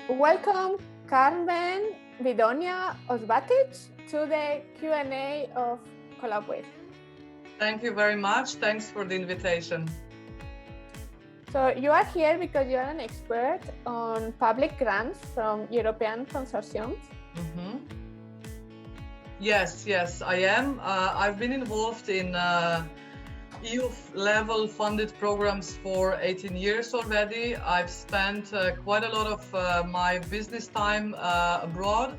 Welcome, Karmen Vidonja Ozvatič, to the Q&A of Collabwith. Thank you very much. Thanks for the invitation. So you are here because you are an expert on public grants from European consortiums. Mm-hmm. Yes, I am. I've been involved in EU-level funded programs for 18 years already. I've spent quite a lot of my business time abroad.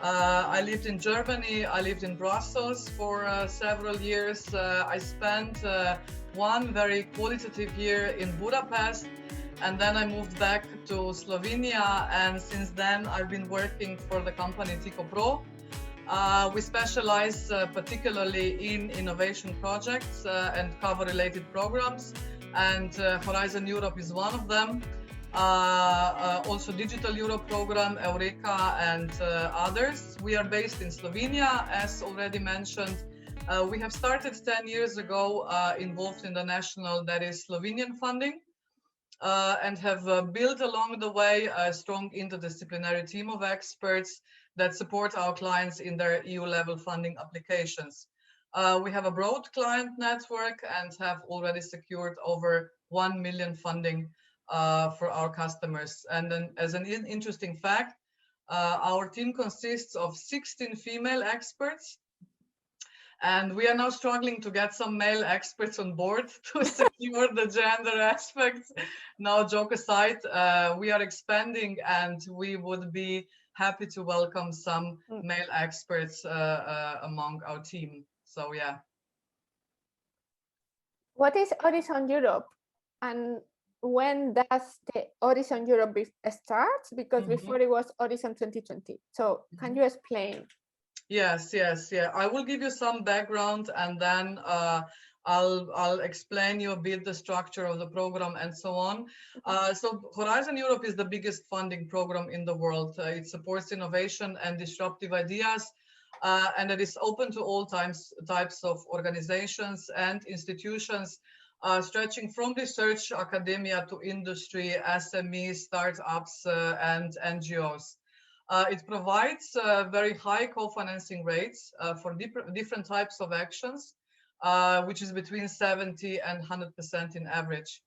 I lived in Germany, I lived in Brussels for several years. I spent one very qualitative year in Budapest, and then I moved back to Slovenia, and since then I've been working for the company Tiko Pro. We specialize particularly in innovation projects and cover related programs, and Horizon Europe is one of them. Also Digital Europe program, Eureka, and others. We are based in Slovenia, as already mentioned. We have started 10 years ago involved in the national, that is Slovenian funding, and have built along the way a strong interdisciplinary team of experts that support our clients in their EU-level funding applications. We have a broad client network and have already secured over 1 million funding for our customers. And then, as an interesting fact, our team consists of 16 female experts, and we are now struggling to get some male experts on board to secure the gender aspects. Now, joke aside, we are expanding, and we would be happy to welcome some male experts among our team. So, yeah. What is Horizon Europe, and when does the Horizon Europe start? Because before it was Horizon 2020. So can you explain? Yes. I will give you some background, and then I'll explain you a bit the structure of the program and so on. So Horizon Europe is the biggest funding program in the world. It supports innovation and disruptive ideas, and it is open to all types of organizations and institutions, stretching from research, academia to industry, SMEs, startups, and NGOs. It provides very high co-financing rates for different types of actions, which is between 70 and 100% in average.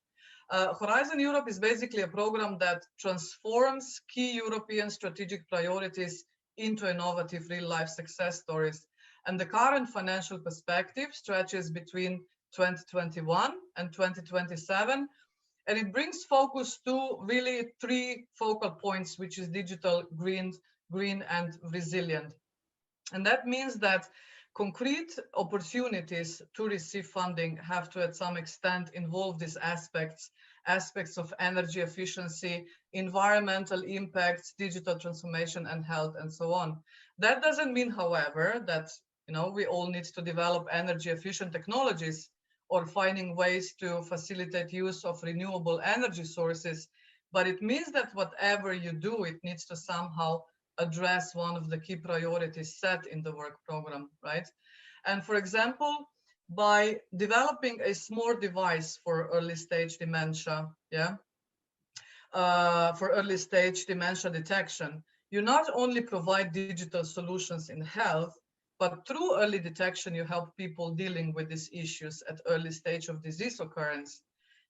Horizon Europe is basically a program that transforms key European strategic priorities into innovative real-life success stories. And the current financial perspective stretches between 2021 and 2027, and it brings focus to really three focal points, which is digital, green, and resilient. And that means that concrete opportunities to receive funding have to, at some extent, involve these aspects of energy efficiency, environmental impacts, digital transformation, and health, and so on. That doesn't mean, however, that we all need to develop energy efficient technologies or finding ways to facilitate use of renewable energy sources, but it means that whatever you do, it needs to somehow address one of the key priorities set in the work program, right? And for example, by developing a smart device for early stage dementia, for early stage dementia detection, you not only provide digital solutions in health, but through early detection, you help people dealing with these issues at early stage of disease occurrence.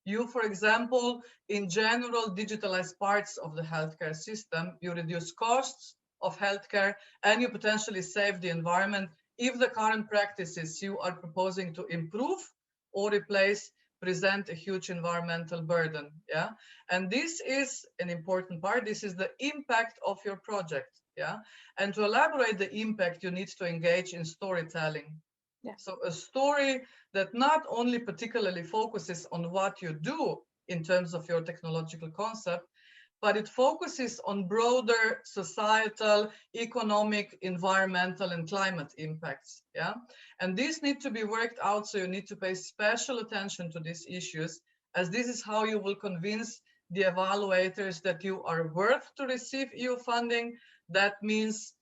You, for example, in general, digitalize parts of the healthcare system, you reduce costs of healthcare, and you potentially save the environment if the current practices you are proposing to improve or replace present a huge environmental burden. And this is an important part. This is the impact of your project. And to elaborate the impact, you need to engage in storytelling. So a story that not only particularly focuses on what you do in terms of your technological concept, but it focuses on broader societal, economic, environmental, and climate impacts. And these need to be worked out, so you need to pay special attention to these issues, as this is how you will convince the evaluators that you are worth to receive EU funding. That means,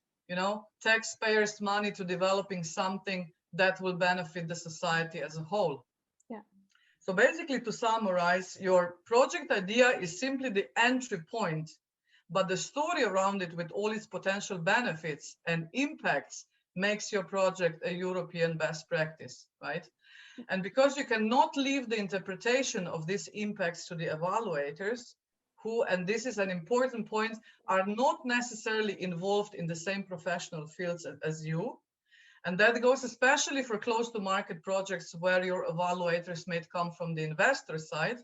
taxpayers' money to developing something that will benefit the society as a whole. So basically, to summarize, your project idea is simply the entry point, but the story around it with all its potential benefits and impacts makes your project a European best practice, right? And because you cannot leave the interpretation of these impacts to the evaluators, who, and this is an important point, are not necessarily involved in the same professional fields as you. And that goes especially for close to market projects where your evaluators may come from the investor side.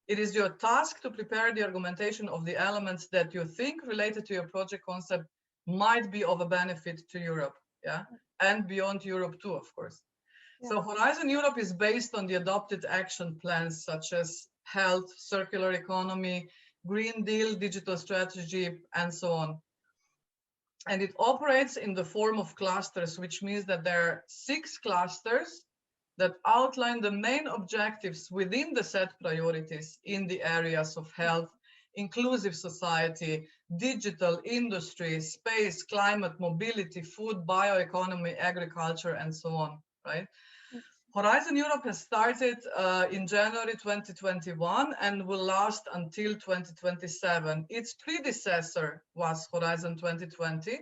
It is your task to prepare the argumentation of the elements that you think related to your project concept might be of a benefit to Europe, yeah, and beyond Europe too, of course. Yeah. So Horizon Europe is based on the adopted action plans such as health, circular economy, Green Deal, digital strategy, and so on. And it operates in the form of clusters, which means that there are 6 clusters that outline the main objectives within the set priorities in the areas of health, inclusive society, digital, industry, space, climate, mobility, food, bioeconomy, agriculture, and so on, right? Horizon Europe has started in January 2021 and will last until 2027. Its predecessor was Horizon 2020,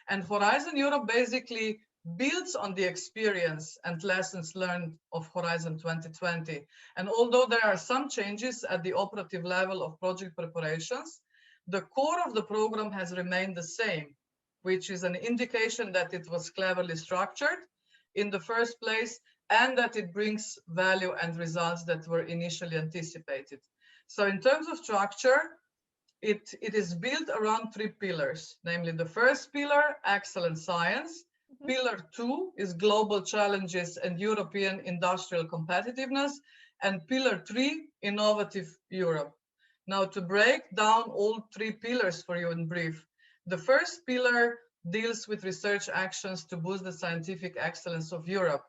and Horizon Europe basically builds on the experience and lessons learned of Horizon 2020. And although there are some changes at the operative level of project preparations, the core of the program has remained the same, which is an indication that it was cleverly structured in the first place, and that it brings value and results that were initially anticipated. So in terms of structure, it is built around 3 pillars, namely the first pillar, excellent science. Pillar 2 is global challenges and European industrial competitiveness. And pillar 3, innovative Europe. Now to break down all 3 pillars for you in brief, the first pillar deals with research actions to boost the scientific excellence of Europe.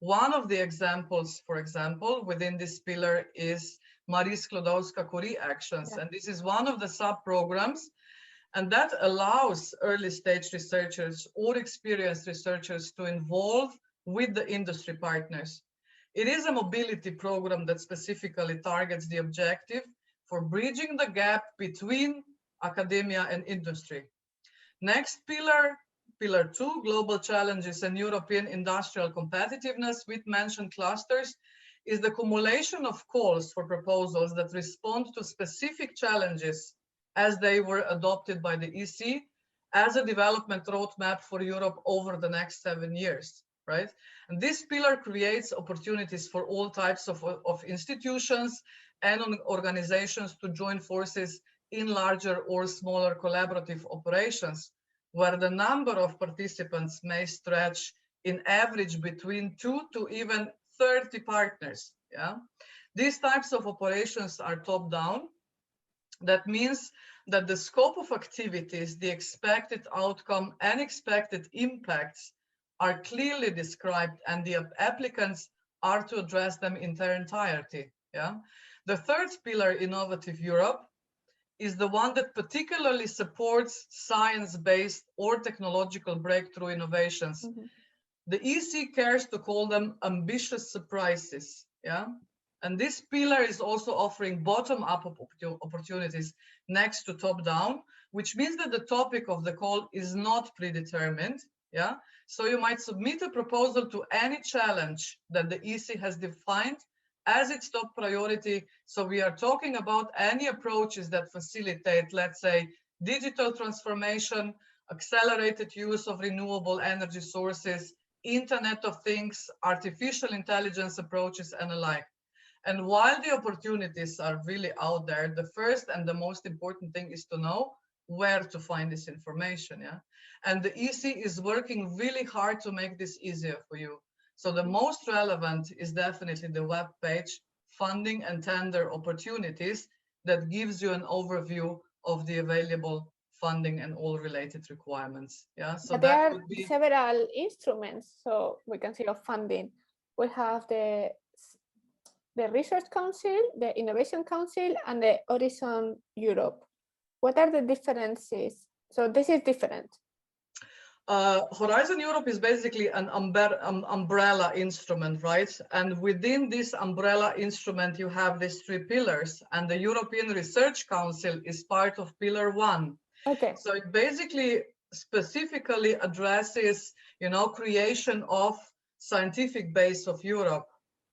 One of the examples, for example, within this pillar is Marie Sklodowska-Curie actions. Yeah. And this is one of the sub-programs, and that allows early stage researchers or experienced researchers to involve with the industry partners. It is a mobility program that specifically targets the objective for bridging the gap between academia and industry. Next pillar, Pillar 2, global challenges and European industrial competitiveness with mentioned clusters, is the accumulation of calls for proposals that respond to specific challenges as they were adopted by the EC as a development roadmap for Europe over the next 7 years, right? And this pillar creates opportunities for all types of institutions and organizations to join forces in larger or smaller collaborative operations, where the number of participants may stretch in average between 2 to even 30 partners. Yeah, these types of operations are top-down. That means that the scope of activities, the expected outcome, and expected impacts are clearly described, and the applicants are to address them in their entirety. Yeah, the third pillar, innovative Europe, is the one that particularly supports science-based or technological breakthrough innovations. The EC cares to call them ambitious surprises, yeah? And this pillar is also offering bottom-up opportunities next to top-down, which means that the topic of the call is not predetermined, yeah? So you might submit a proposal to any challenge that the EC has defined as its top priority. So we are talking about any approaches that facilitate, let's say, digital transformation, accelerated use of renewable energy sources, Internet of Things, artificial intelligence approaches, and alike. And while the opportunities are really out there, the first and the most important thing is to know where to find this information, yeah? And the EC is working really hard to make this easier for you. So the most relevant is definitely the web page, funding and tender opportunities, that gives you an overview of the available funding and all related requirements. Yeah, so there are several instruments. So we can see of funding. We have the Research Council, the Innovation Council, and the Horizon Europe. What are the differences? So this is different. Horizon Europe is basically an umbrella instrument, right? And within this umbrella instrument, you have these 3 pillars, and the European Research Council is part of pillar 1. Okay. So it basically specifically addresses, creation of scientific base of Europe,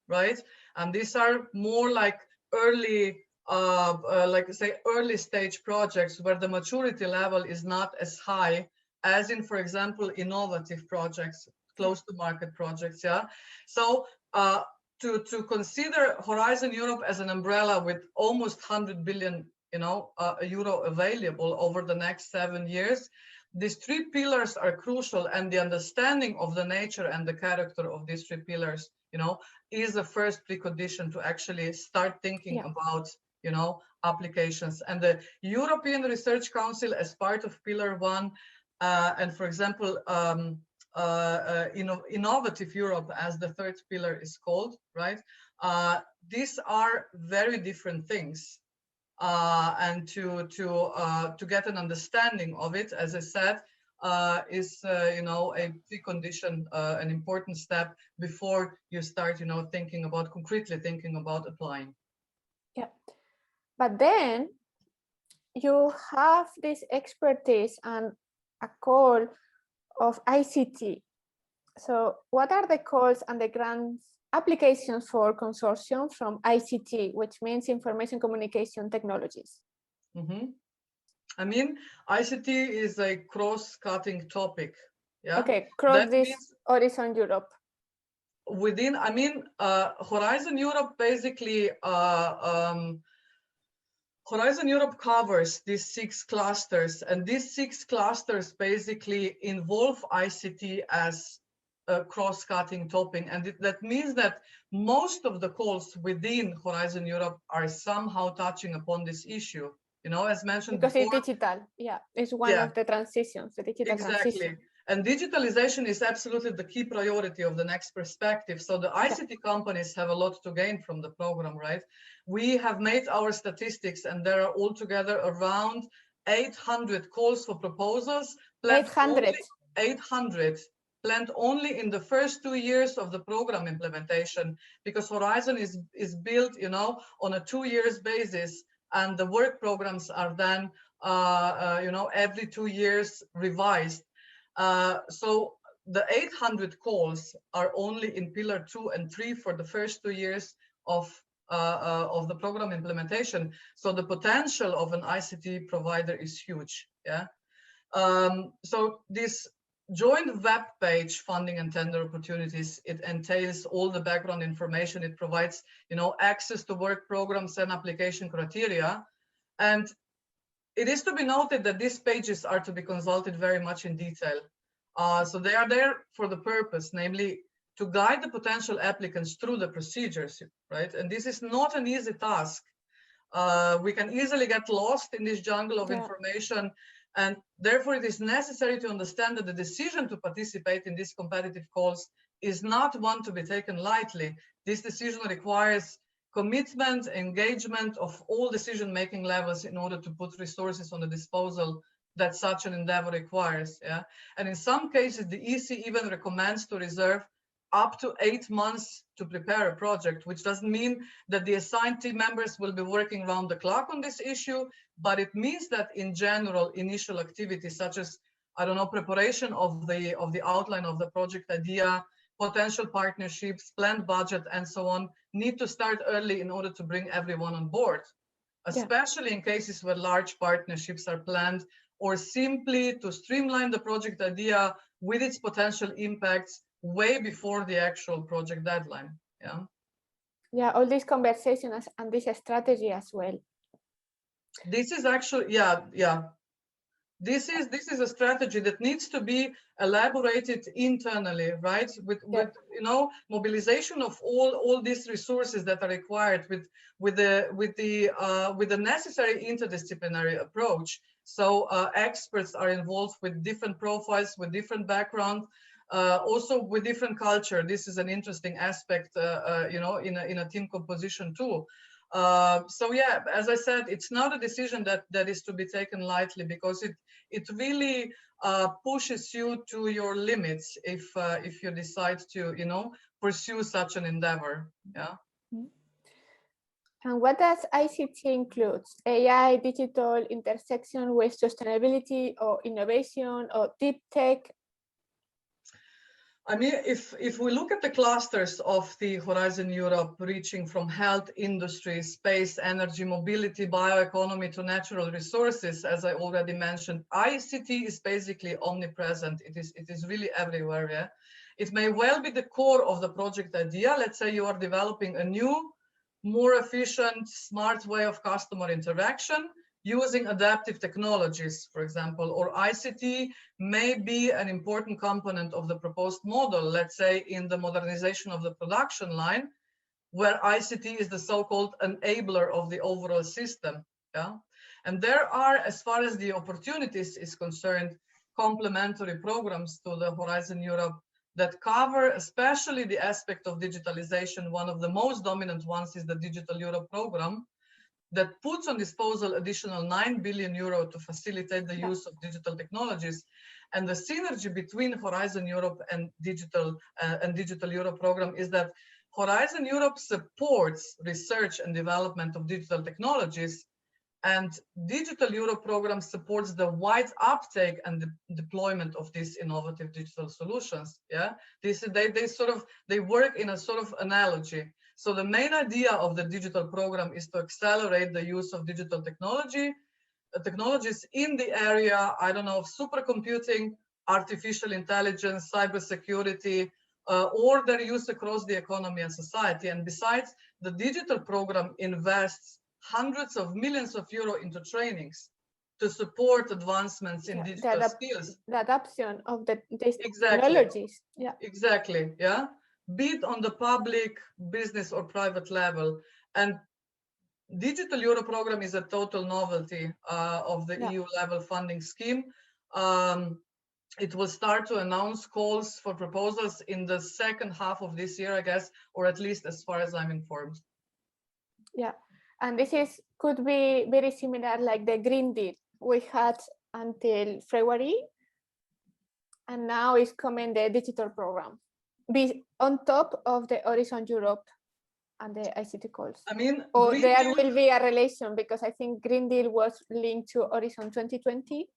right? And these are more like early, early stage projects where the maturity level is not as high as in, for example, innovative projects, close to market projects, yeah? So to consider Horizon Europe as an umbrella with almost 100 billion, euro available over the next 7 years, these 3 pillars are crucial, and the understanding of the nature and the character of these 3 pillars, is the first precondition to actually start thinking about, applications. And the European Research Council, as part of pillar 1, and for example, Innovative Europe, as the 3rd pillar is called, right? These are very different things. And to get an understanding of it, as I said, is a precondition, an important step before you start, concretely thinking about applying. Yeah, but then you have this expertise and a call of ICT. So what are the calls and the grants applications for consortium from ICT, which means information communication technologies? I mean, ICT is a cross-cutting topic. Yeah. Okay, cross this Horizon Europe. Within, Horizon Europe basically, Horizon Europe covers these 6 clusters, and these 6 clusters basically involve ICT as a cross-cutting topic, and that means that most of the calls within Horizon Europe are somehow touching upon this issue. As mentioned because before, it's digital. Yeah, it's one of the transitions, the digital transition. And digitalization is absolutely the key priority of the next perspective. So the ICT companies have a lot to gain from the program, right? We have made our statistics, and there are altogether around 800 calls for proposals. 800 planned only in the first 2 years of the program implementation, because Horizon is built, on a 2 years basis, and the work programs are then, every 2 years revised. So the 800 calls are only in pillar 2 and 3 for the first 2 years of the program implementation. So the potential of an ICT provider is huge. Yeah. So this joint web page, funding and tender opportunities, it entails all the background information. It provides, access to work programs and application criteria. And it is to be noted that these pages are to be consulted very much in detail. So they are there for the purpose, namely to guide the potential applicants through the procedures, right? And this is not an easy task. We can easily get lost in this jungle of information, and therefore it is necessary to understand that the decision to participate in these competitive calls is not one to be taken lightly. This decision requires commitment, engagement of all decision-making levels in order to put resources on the disposal that such an endeavor requires. Yeah, and in some cases, the EC even recommends to reserve up to 8 months to prepare a project, which doesn't mean that the assigned team members will be working round the clock on this issue, but it means that in general, initial activities such as, preparation of the outline of the project idea, potential partnerships, planned budget, and so on, need to start early in order to bring everyone on board, especially in cases where large partnerships are planned, or simply to streamline the project idea with its potential impacts way before the actual project deadline. Yeah, all these conversations and this strategy as well. This is actually, this is a strategy that needs to be elaborated internally, right? With mobilization of all these resources that are required, with the necessary interdisciplinary approach. So experts are involved with different profiles, with different background, also with different culture. This is an interesting aspect, in a team composition too. So yeah, as I said, it's not a decision that is to be taken lightly, because it really pushes you to your limits if you decide to, you know, pursue such an endeavor. Yeah. And what does ICT include? AI, digital, intersection with sustainability or innovation or deep tech? I mean, if we look at the clusters of the Horizon Europe, reaching from health, industry, space, energy, mobility, bioeconomy to natural resources, as I already mentioned, ICT is basically omnipresent. It is really everywhere. Yeah? It may well be the core of the project idea. Let's say you are developing a new, more efficient, smart way of customer interaction using adaptive technologies, for example, or ICT may be an important component of the proposed model, let's say in the modernization of the production line, where ICT is the so-called enabler of the overall system. Yeah? And there are, as far as the opportunities is concerned, complementary programs to the Horizon Europe that cover especially the aspect of digitalization. One of the most dominant ones is the Digital Europe program that puts on disposal additional 9 billion euro to facilitate the use of digital technologies. And the synergy between Horizon Europe and Digital Europe program is that Horizon Europe supports research and development of digital technologies, and Digital Europe program supports the wide uptake and the deployment of these innovative digital solutions. Yeah, they work in a sort of analogy. So the main idea of the digital program is to accelerate the use of digital technologies in the area, I don't know, of supercomputing, artificial intelligence, cybersecurity, or their use across the economy and society. And besides, the digital program invests hundreds of millions of euro into trainings to support advancements in digital skills. The adoption of these exactly. technologies. Yeah. Exactly. Yeah. Be it on the public, business, or private level. And Digital Euro program is a total novelty of the EU level funding scheme. It will start to announce calls for proposals in the second half of this year, I guess, or at least as far as I'm informed. Yeah. And this could be very similar like the Green Deal we had until February, and now is coming the digital program. Be on top of the Horizon Europe and the ICT calls. I mean, or there will be a relation, because I think Green Deal was linked to Horizon 2020.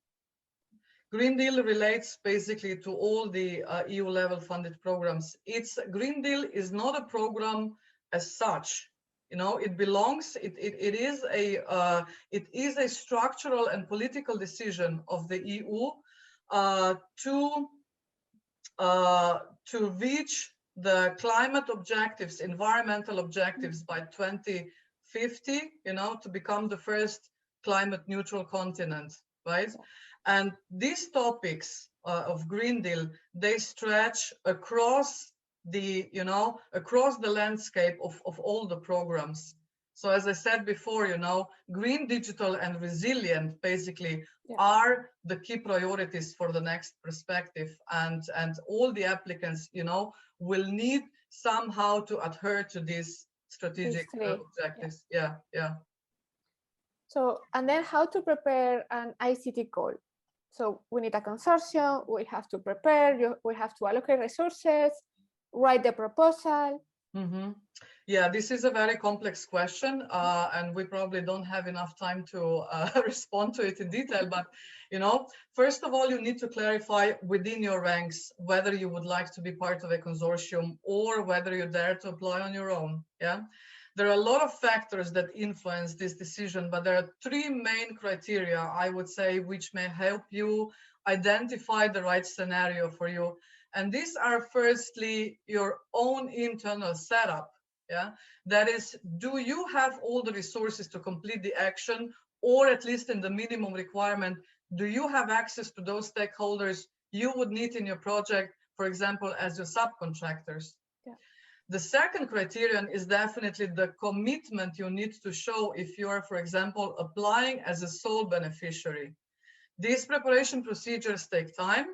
Green Deal relates basically to all the EU level funded programs. Green Deal is not a program as such. You know, it belongs. It is a structural and political decision of the EU to reach the climate objectives, environmental objectives by 2050. You know, to become the first climate neutral continent, right? And these topics of Green Deal, they stretch across the landscape of all the programs. So as I said before, you know, green, digital, and resilient basically are the key priorities for the next perspective, and all the applicants, you know, will need somehow to adhere to these strategic objectives. Yeah. So, and then how to prepare an ICT call? So we need a consortium, we have to prepare, we have to allocate resources, write the proposal. Mm-hmm. Yeah, this is a very complex question, and we probably don't have enough time to respond to it in detail. But, you know, first of all, you need to clarify within your ranks whether you would like to be part of a consortium or whether you dare to apply on your own. Yeah. There are a lot of factors that influence this decision, but there are three main criteria, I would say, which may help you identify the right scenario for you. And these are firstly your own internal setup. Yeah, that is, do you have all the resources to complete the action, or at least in the minimum requirement, do you have access to those stakeholders you would need in your project, for example, as your subcontractors? The second criterion is definitely the commitment you need to show if you are, for example, applying as a sole beneficiary. These preparation procedures take time,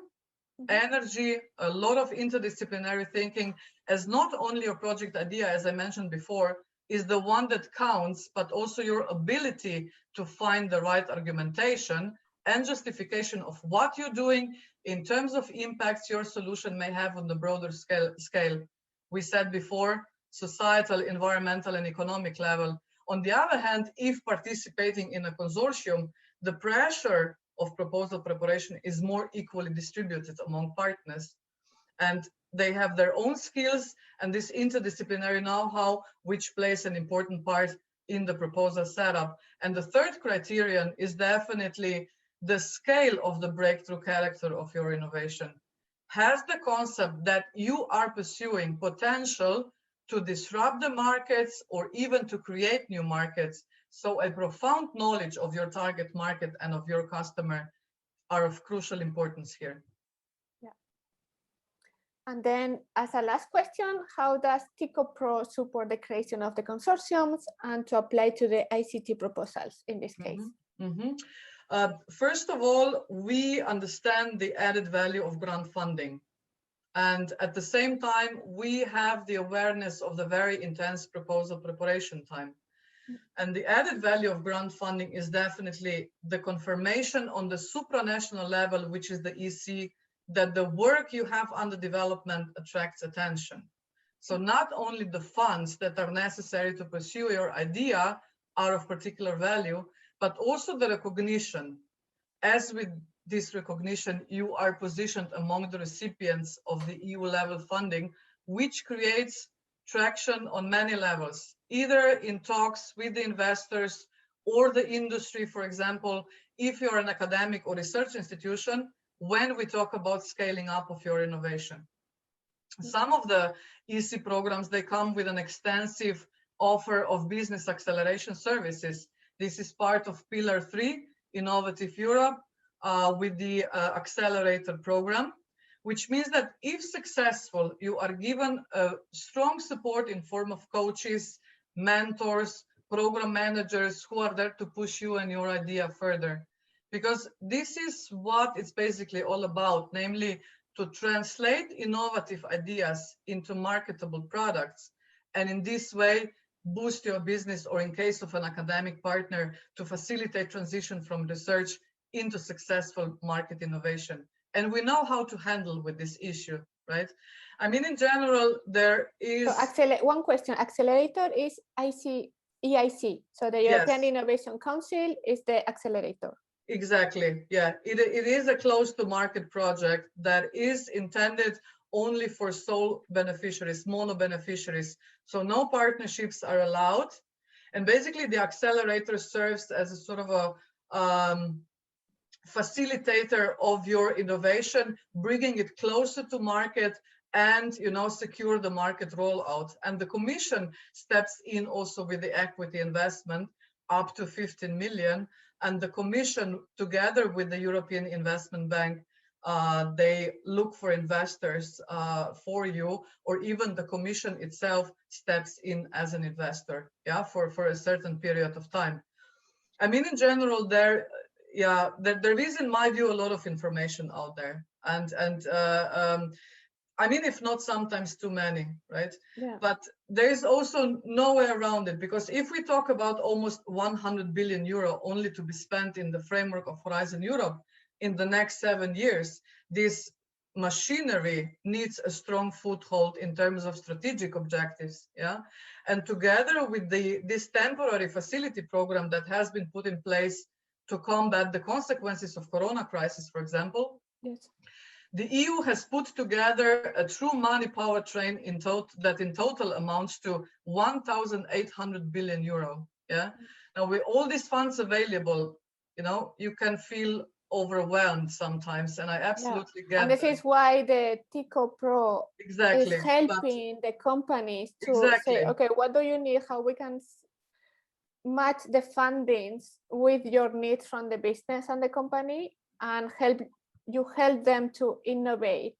energy, a lot of interdisciplinary thinking, as not only your project idea, as I mentioned before, is the one that counts, but also your ability to find the right argumentation and justification of what you're doing in terms of impacts your solution may have on the broader scale. We said before, societal, environmental, and economic level. On the other hand, if participating in a consortium, the pressure of proposal preparation is more equally distributed among partners. And they have their own skills and this interdisciplinary know-how, which plays an important part in the proposal setup. And the third criterion is definitely the scale of the breakthrough character of your innovation. Has the concept that you are pursuing potential to disrupt the markets or even to create new markets? So a profound knowledge of your target market and of your customer are of crucial importance here. And then as a last question, how does Tiko Pro support the creation of the consortiums and to apply to the ICT proposals in this case? First of all, we understand the added value of grant funding. And at the same time, we have the awareness of the very intense proposal preparation time. And the added value of grant funding is definitely the confirmation on the supranational level, which is the EC, that the work you have under development attracts attention. So not only the funds that are necessary to pursue your idea are of particular value, but also the recognition. As with this recognition, you are positioned among the recipients of the EU level funding, which creates traction on many levels, either in talks with the investors or the industry. For example, if you're an academic or research institution, when we talk about scaling up of your innovation. Some of the EC programs, they come with an extensive offer of business acceleration services. This is part of Pillar 3, Innovative Europe, with the Accelerator program, which means that if successful, you are given strong support in form of coaches, mentors, program managers who are there to push you and your idea further. Because this is what it's basically all about, namely to translate innovative ideas into marketable products. And in this way, boost your business, or in case of an academic partner, to facilitate transition from research into successful market innovation. And we know how to handle with this issue, right? I mean, in general, there is... So one question, accelerator is EIC. So the European Innovation Council is the accelerator. Exactly, yeah. It is a close to market project that is intended only for sole beneficiaries, mono beneficiaries. So no partnerships are allowed. And basically the accelerator serves as a sort of a facilitator of your innovation, bringing it closer to market and, you know, secure the market rollout. And the Commission steps in also with the equity investment up to 15 million. And the Commission, together with the European Investment Bank, they look for investors for you, or even the Commission itself steps in as an investor, for a certain period of time. I mean, in general, there is, in my view, a lot of information out there, and I mean, if not sometimes too many, right? Yeah. But there is also no way around it, because if we talk about almost 100 billion euro only to be spent in the framework of Horizon Europe in the next 7 years, this machinery needs a strong foothold in terms of strategic objectives, And together with this temporary facility program that has been put in place to combat the consequences of Corona crisis, for example, yes. The EU has put together a true money powertrain that in total amounts to 1,800 billion euro. Yeah. Now, with all these funds available, you know, you can feel overwhelmed sometimes, and I absolutely get. And this is why the Tiko Pro is helping the companies to say, okay, what do you need? How we can match the fundings with your needs from the business and the company, and help them to innovate,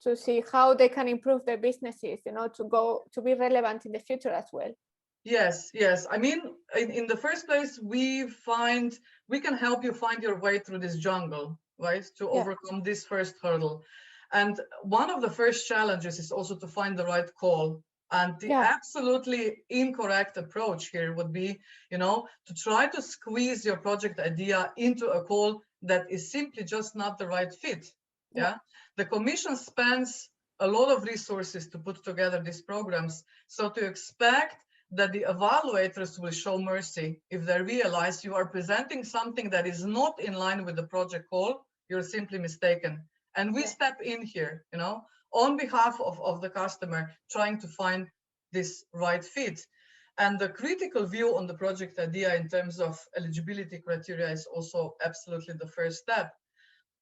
to see how they can improve their businesses, you know, to be relevant in the future as well. Yes. I mean, in the first place, we can help you find your way through this jungle, right? To overcome this first hurdle. And one of the first challenges is also to find the right call. And the absolutely incorrect approach here would be, you know, to try to squeeze your project idea into a call that is simply just not the right fit. Yeah. The Commission spends a lot of resources to put together these programs. So to expect that the evaluators will show mercy if they realize you are presenting something that is not in line with the project goal, you're simply mistaken. And we step in here, you know, on behalf of the customer, trying to find this right fit. And the critical view on the project idea in terms of eligibility criteria is also absolutely the first step.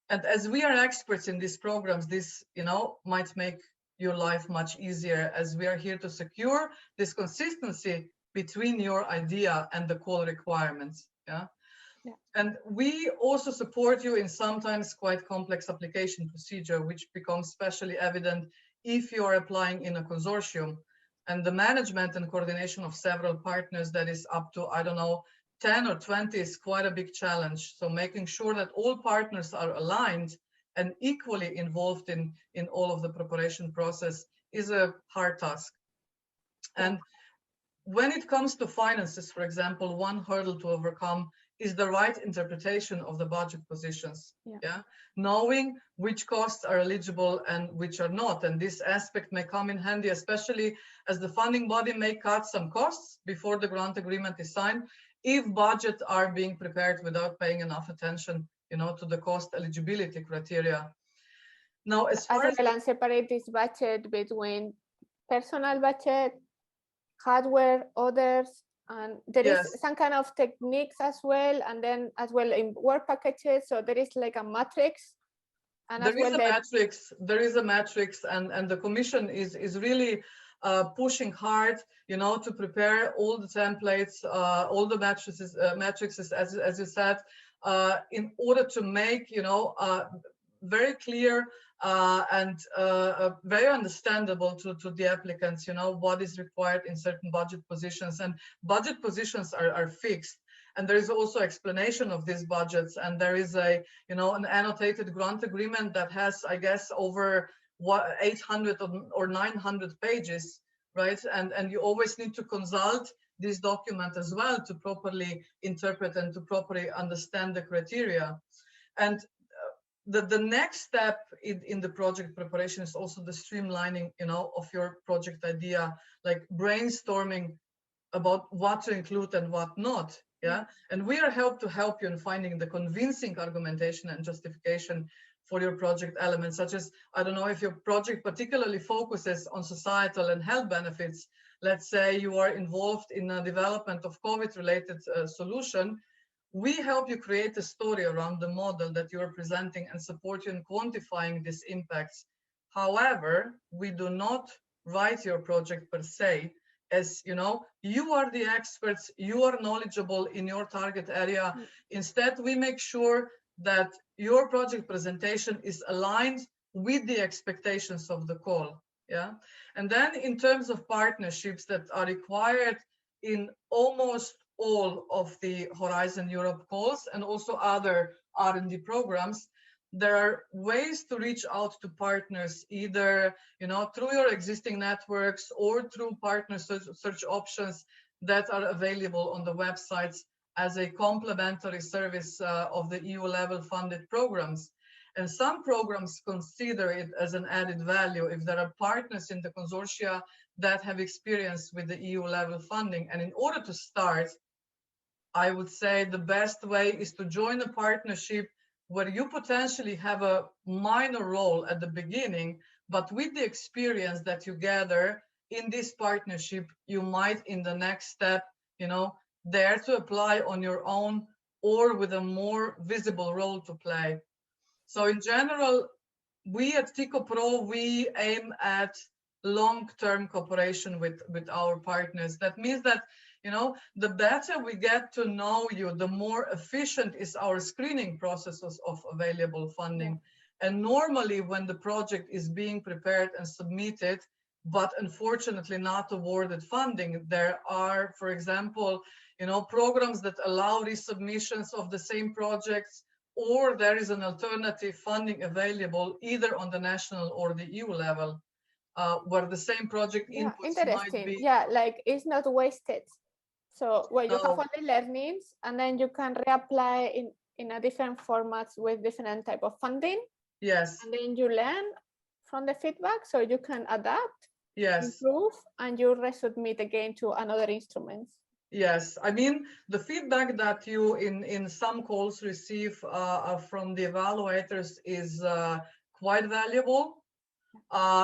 And as we are experts in these programs, this, you know, might make your life much easier, as we are here to secure this consistency between your idea and the call requirements. Yeah. And we also support you in sometimes quite complex application procedure, which becomes especially evident if you are applying in a consortium. And the management and coordination of several partners that is up to, I don't know, 10 or 20 is quite a big challenge. So making sure that all partners are aligned and equally involved in all of the preparation process is a hard task. And when it comes to finances, for example, one hurdle to overcome is the right interpretation of the budget positions. Yeah. Knowing which costs are eligible and which are not. And this aspect may come in handy, especially as the funding body may cut some costs before the grant agreement is signed, if budgets are being prepared without paying enough attention, you know, to the cost eligibility criteria. Now, as far as well, separate this budget between personal budget, hardware, others, and there is some kind of techniques as well, and then as well in work packages. So there is like a matrix. And there is a matrix, and the Commission is really pushing hard, you know, to prepare all the templates, all the matrices, as you said, in order to make, you know, very clear and very understandable to the applicants, you know, what is required in certain budget positions. And budget positions are fixed. And there is also explanation of these budgets. And there is a, you know, an annotated grant agreement that has, I guess, over 800 or 900 pages, right? And you always need to consult this document as well to properly interpret and to properly understand the criteria. And the next step in the project preparation is also the streamlining, you know, of your project idea, like brainstorming about what to include and what not. Yeah. And we are to help you in finding the convincing argumentation and justification for your project elements, such as, I don't know, if your project particularly focuses on societal and health benefits. Let's say you are involved in the development of COVID-related solution. We help you create a story around the model that you are presenting and support you in quantifying these impacts. However, we do not write your project per se, as you know, you are the experts, you are knowledgeable in your target area. Instead, we make sure that your project presentation is aligned with the expectations of the call. Yeah. And then in terms of partnerships that are required in almost all of the Horizon Europe calls and also other R&D programs, there are ways to reach out to partners, either, you know, through your existing networks or through partner search options that are available on the websites as a complementary service of the EU level funded programs. And some programs consider it as an added value if there are partners in the consortia that have experience with the EU level funding. And in order to start, I would say the best way is to join a partnership where you potentially have a minor role at the beginning, but with the experience that you gather in this partnership, you might in the next step, you know, dare to apply on your own or with a more visible role to play. So in general, we at Tiko Pro, we aim at long-term cooperation with our partners. That means that, you know, the better we get to know you, the more efficient is our screening processes of available funding. And normally when the project is being prepared and submitted, but unfortunately not awarded funding, there are, for example, you know, programs that allow resubmissions of the same projects, or there is an alternative funding available either on the national or the EU level, where the same project inputs might be. Yeah, like it's not wasted. So well, you have only learnings, and then you can reapply in in a different formats with different type of funding. Yes. And then you learn from the feedback, so you can adapt, Yes. improve, and you resubmit again to another instruments. Yes, I mean, the feedback that you in some calls receive from the evaluators is quite valuable.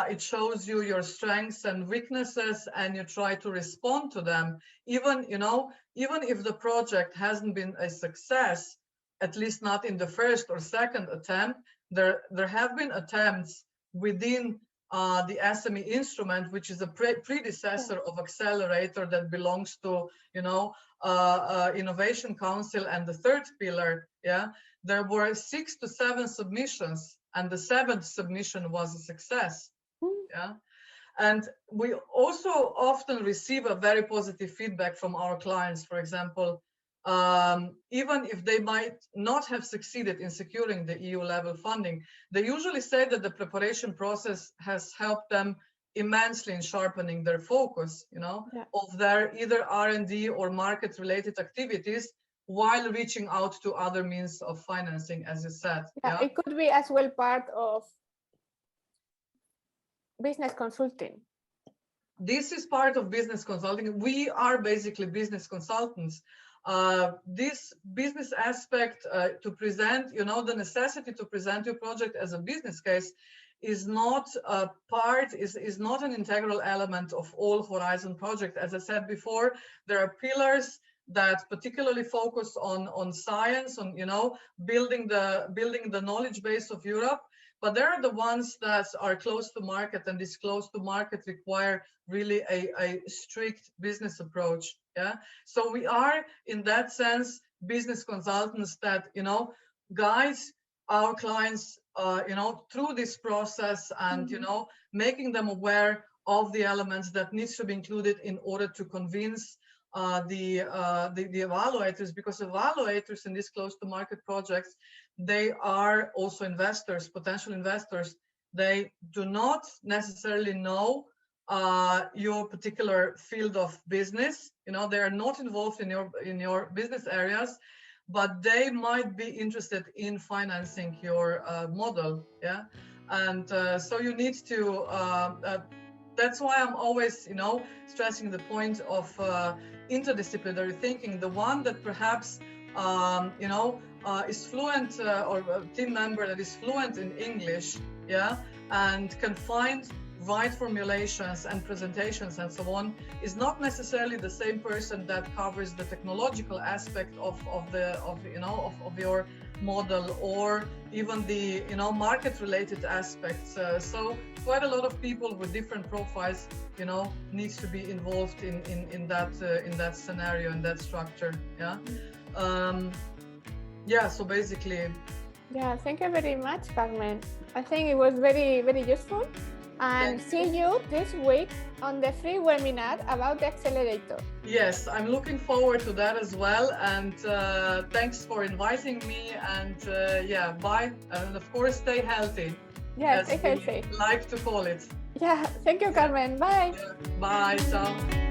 It shows you your strengths and weaknesses, and you try to respond to them. Even, you know, even if the project hasn't been a success, at least not in the first or second attempt, there have been attempts within the SME instrument, which is a predecessor of accelerator that belongs to, you know, Innovation Council and the third pillar. Yeah, there were 6 to 7 submissions, and the 7th submission was a success. Yeah, and we also often receive a very positive feedback from our clients. For example, even if they might not have succeeded in securing the EU level funding, they usually say that the preparation process has helped them immensely in sharpening their focus, you know, of their either R&D or market related activities, while reaching out to other means of financing, as you said. Yeah, it could be as well part of business consulting. This is part of business consulting. We are basically business consultants. This business aspect to present, you know, the necessity to present your project as a business case is not a part, is not an integral element of all Horizon projects. As I said before, there are pillars that particularly focus on science, on, you know, building the knowledge base of Europe. But there are the ones that are close to market, and this close to market require really a strict business approach. Yeah. So we are, in that sense, business consultants that, you know, guide our clients, you know, through this process, and, you know, making them aware of the elements that needs to be included in order to convince the evaluators, because evaluators in these close to market projects, they are also investors, potential investors. They do not necessarily know your particular field of business. You know, they are not involved in your business areas, but they might be interested in financing your model. Yeah, and so you need to. That's why I'm always, you know, stressing the point of interdisciplinary thinking. The one that perhaps, you know, is fluent, or a team member that is fluent in English, yeah, and can find right formulations and presentations and so on, is not necessarily the same person that covers the technological aspect of your model, or even the, you know, market related aspects. So quite a lot of people with different profiles, you know, needs to be involved in that scenario, in that structure. Yeah. Yeah, so basically. Yeah, thank you very much, Carmen. I think it was very, very useful. And see you this week on the free webinar about the accelerator. Yes, I'm looking forward to that as well. And thanks for inviting me. And yeah, bye. And of course, stay healthy. Yeah, stay healthy. Like to call it. Yeah, thank you, Carmen. Bye. Bye. Ciao.